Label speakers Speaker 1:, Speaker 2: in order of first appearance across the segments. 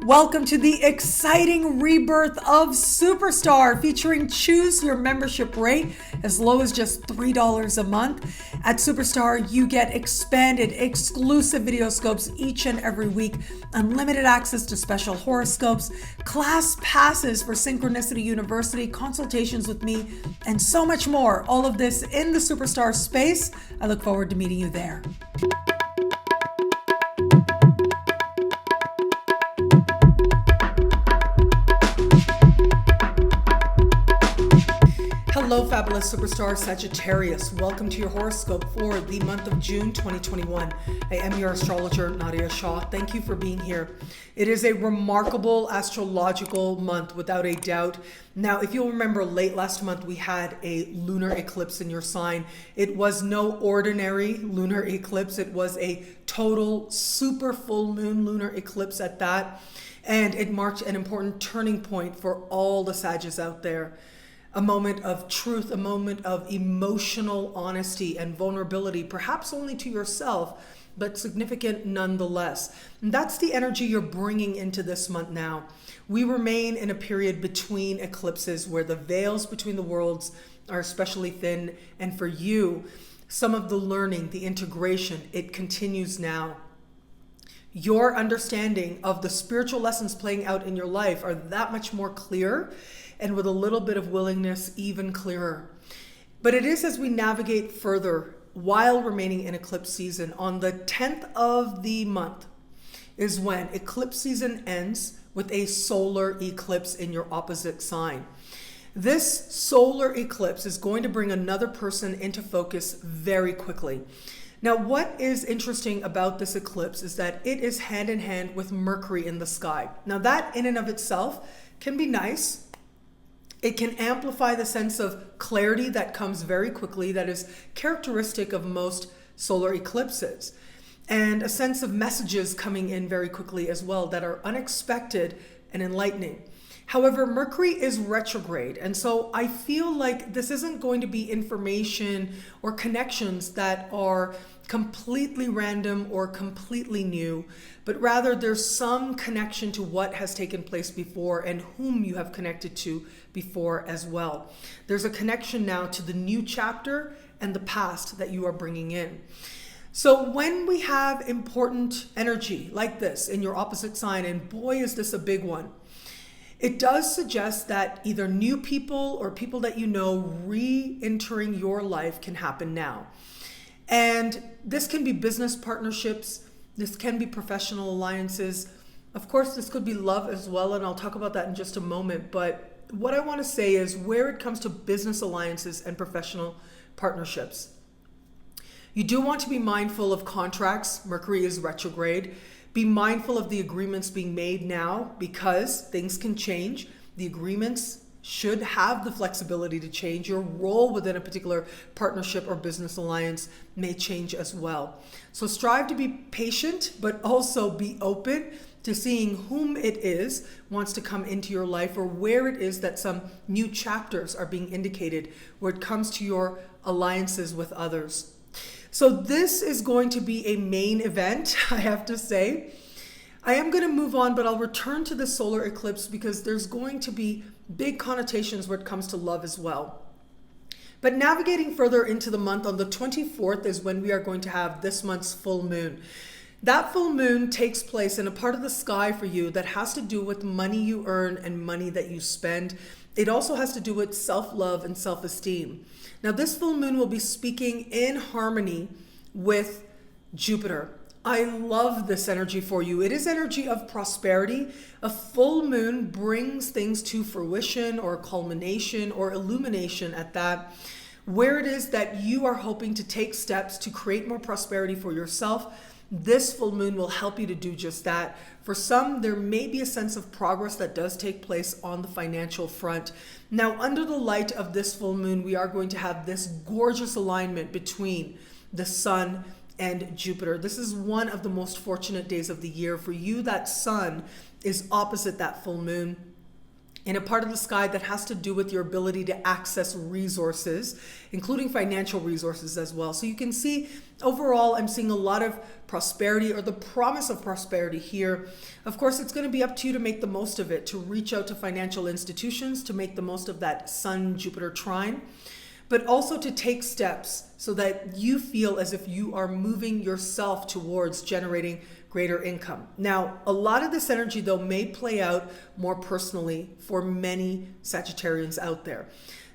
Speaker 1: Welcome to the exciting rebirth of Superstar, featuring choose your membership rate as low as just $3 a month. At Superstar, you get expanded, exclusive videoscopes each and every week, unlimited access to special horoscopes, class passes for Synchronicity University, consultations with me, and so much more. All of this in the Superstar space. I look forward to meeting you there. Hello, fabulous superstar Sagittarius. Welcome to your horoscope for the month of June 2021. I am your astrologer, Nadiya Shah. Thank you for being here. It is a remarkable astrological month, without a doubt. Now, if you'll remember, late last month, we had a lunar eclipse in your sign. It was no ordinary lunar eclipse. It was a total super full moon lunar eclipse at that. And it marked an important turning point for all the Sagittarius out there. A moment of truth, a moment of emotional honesty and vulnerability, perhaps only to yourself, but significant nonetheless. And that's the energy you're bringing into this month now. We remain in a period between eclipses where the veils between the worlds are especially thin. And for you, some of the learning, the integration, it continues now. Your understanding of the spiritual lessons playing out in your life are that much more clear, and with a little bit of willingness, even clearer. But it is as we navigate further while remaining in eclipse season. On the 10th of the month is when eclipse season ends with a solar eclipse in your opposite sign. This solar eclipse is going to bring another person into focus very quickly. Now, what is interesting about this eclipse is that it is hand in hand with Mercury in the sky. Now, that in and of itself can be nice. It can amplify the sense of clarity that comes very quickly, that is characteristic of most solar eclipses, and a sense of messages coming in very quickly as well that are unexpected and enlightening. However, Mercury is retrograde, and so I feel like this isn't going to be information or connections that are completely random or completely new, but rather there's some connection to what has taken place before and whom you have connected to before as well. There's a connection now to the new chapter and the past that you are bringing in. So when we have important energy like this in your opposite sign, and boy, is this a big one, it does suggest that either new people or people that you know re-entering your life can happen now. And this can be business partnerships, this can be professional alliances. Of course, this could be love as well, and I'll talk about that in just a moment. But what I want to say is where it comes to business alliances and professional partnerships, you do want to be mindful of contracts. Mercury is retrograde. Be mindful of the agreements being made now because things can change. The agreements should have the flexibility to change. Your role within a particular partnership or business alliance may change as well. So strive to be patient, but also be open to seeing whom it is wants to come into your life, or where it is that some new chapters are being indicated where it comes to your alliances with others. So this is going to be a main event, I have to say. I am going to move on, but I'll return to the solar eclipse because there's going to be big connotations when it comes to love as well. But navigating further into the month, on the 24th is when we are going to have this month's full moon. That full moon takes place in a part of the sky for you that has to do with money you earn and money that you spend. It also has to do with self-love and self-esteem. Now, this full moon will be speaking in harmony with Jupiter. I love this energy for you. It is energy of prosperity. A full moon brings things to fruition or culmination or illumination at that, where it is that you are hoping to take steps to create more prosperity for yourself. This full moon will help you to do just that. For some, there may be a sense of progress that does take place on the financial front. Now, under the light of this full moon, we are going to have this gorgeous alignment between the sun and Jupiter. This is one of the most fortunate days of the year. For you, that sun is opposite that full moon. in a part of the sky that has to do with your ability to access resources, including financial resources as well. So you can see overall, I'm seeing a lot of prosperity or the promise of prosperity here. Of course, it's going to be up to you to make the most of it, to reach out to financial institutions, to make the most of that Sun-Jupiter trine, but also to take steps so that you feel as if you are moving yourself towards generating greater income. Now, a lot of this energy, though, may play out more personally for many Sagittarians out there.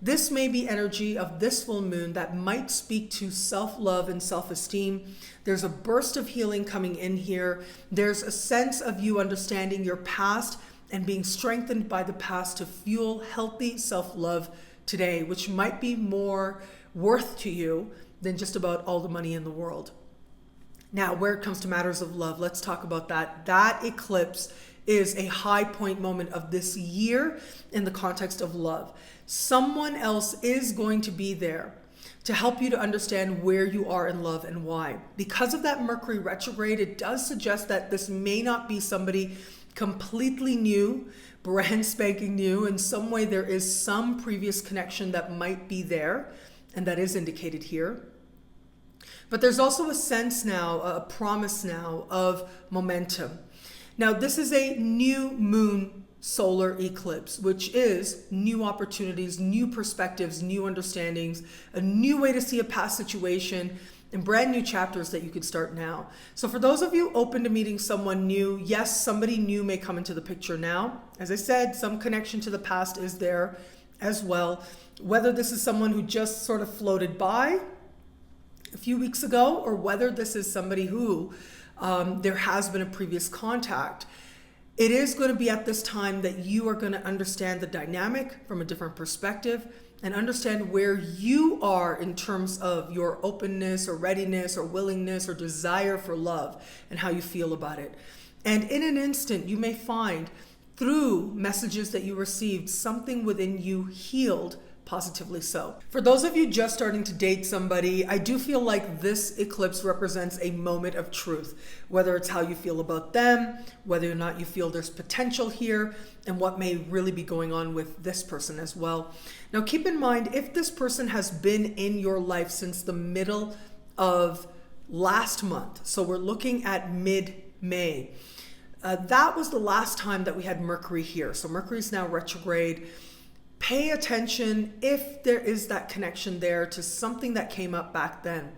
Speaker 1: This may be energy of this full moon that might speak to self-love and self-esteem. There's a burst of healing coming in here. There's a sense of you understanding your past and being strengthened by the past to fuel healthy self-love today, which might be more worth to you than just about all the money in the world. Now, where it comes to matters of love, let's talk about that. That eclipse is a high point moment of this year in the context of love. Someone else is going to be there to help you to understand where you are in love and why. Because of that Mercury retrograde, it does suggest that this may not be somebody completely new, brand spanking new. In some way, there is some previous connection that might be there, and that is indicated here. But there's also a sense now, a promise now of momentum. Now, this is a new moon solar eclipse, which is new opportunities, new perspectives, new understandings, a new way to see a past situation, and brand new chapters that you could start now. So for those of you open to meeting someone new, yes, somebody new may come into the picture now. As I said, some connection to the past is there as well. Whether this is someone who just sort of floated by a few weeks ago, or whether this is somebody who there has been a previous contact, it is going to be at this time that you are going to understand the dynamic from a different perspective and understand where you are in terms of your openness or readiness or willingness or desire for love and how you feel about it. And in an instant, you may find through messages that you received, something within you healed, positively so. For those of you just starting to date somebody, I do feel like this eclipse represents a moment of truth, whether it's how you feel about them, whether or not you feel there's potential here, and what may really be going on with this person as well. Now, keep in mind, if this person has been in your life since the middle of last month, so we're looking at mid-May, that was the last time that we had Mercury here. So Mercury is now retrograde. Pay attention if there is that connection there to something that came up back then.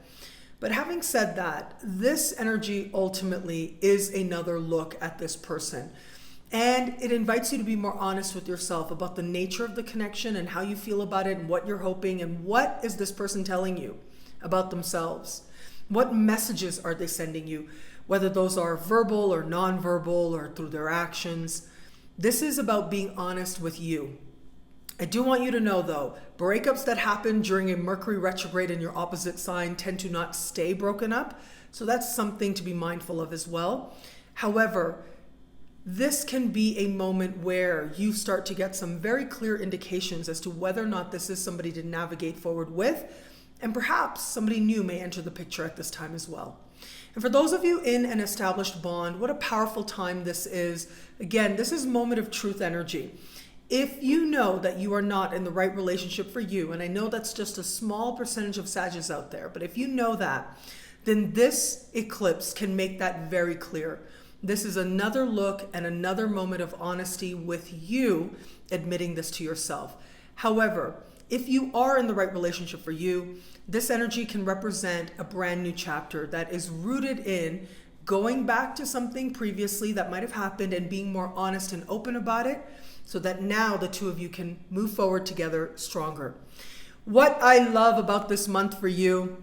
Speaker 1: But having said that, this energy ultimately is another look at this person. And it invites you to be more honest with yourself about the nature of the connection and how you feel about it and what you're hoping and what is this person telling you about themselves. What messages are they sending you, whether those are verbal or nonverbal or through their actions. This is about being honest with you. I do want you to know, though, breakups that happen during a Mercury retrograde in your opposite sign tend to not stay broken up. So that's something to be mindful of as well. However, this can be a moment where you start to get some very clear indications as to whether or not this is somebody to navigate forward with, and perhaps somebody new may enter the picture at this time as well. And for those of you in an established bond, what a powerful time this is. Again, this is moment of truth energy. If you know that you are not in the right relationship for you, and I know that's just a small percentage of Sagittarius out there, but if you know that, then this eclipse can make that very clear. This is another look and another moment of honesty with you admitting this to yourself. However, if you are in the right relationship for you, this energy can represent a brand new chapter that is rooted in going back to something previously that might have happened and being more honest and open about it, so that now the two of you can move forward together stronger. What I love about this month for you,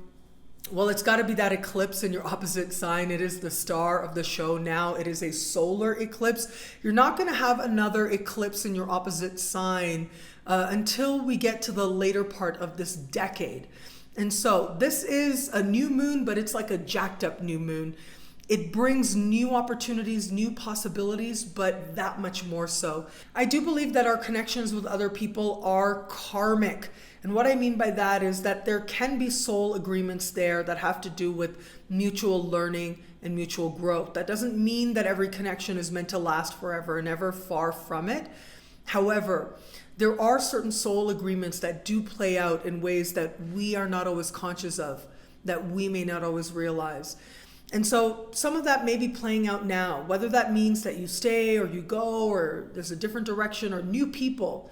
Speaker 1: well, it's got to be that eclipse in your opposite sign. It is the star of the show now. It is a solar eclipse. You're not going to have another eclipse in your opposite sign until we get to the later part of this decade. And so this is a new moon, but it's like a jacked up new moon. It brings new opportunities, new possibilities, but that much more so. I do believe that our connections with other people are karmic. And what I mean by that is that there can be soul agreements there that have to do with mutual learning and mutual growth. That doesn't mean that every connection is meant to last forever and ever, far from it. However, there are certain soul agreements that do play out in ways that we are not always conscious of, that we may not always realize. And so some of that may be playing out now, whether that means that you stay or you go or there's a different direction or new people.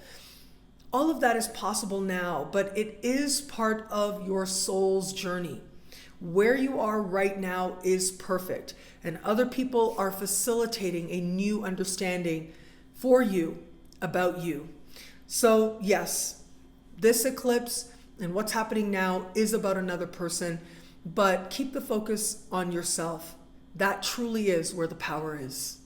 Speaker 1: All of that is possible now, but it is part of your soul's journey. Where you are right now is perfect, and other people are facilitating a new understanding for you about you. So yes, this eclipse and what's happening now is about another person, but keep the focus on yourself. That truly is where the power is.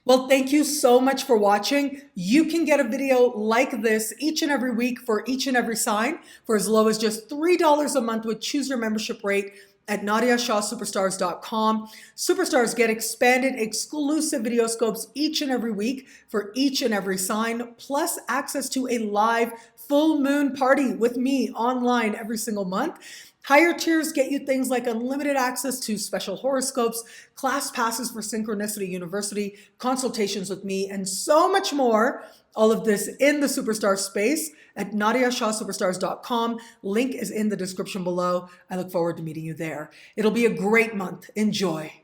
Speaker 1: Well, thank you so much for watching. You can get a video like this each and every week for each and every sign for as low as just $3 a month with Choose Your Membership rate at NadiyaShahSuperstars.com. Superstars get expanded exclusive videoscopes each and every week for each and every sign, plus access to a live full moon party with me online every single month. Higher tiers get you things like unlimited access to special horoscopes, class passes for Synchronicity University, consultations with me, and so much more. All of this in the Superstar space at NadiyaShahSuperstars.com. Link is in the description below. I look forward to meeting you there. It'll be a great month. Enjoy.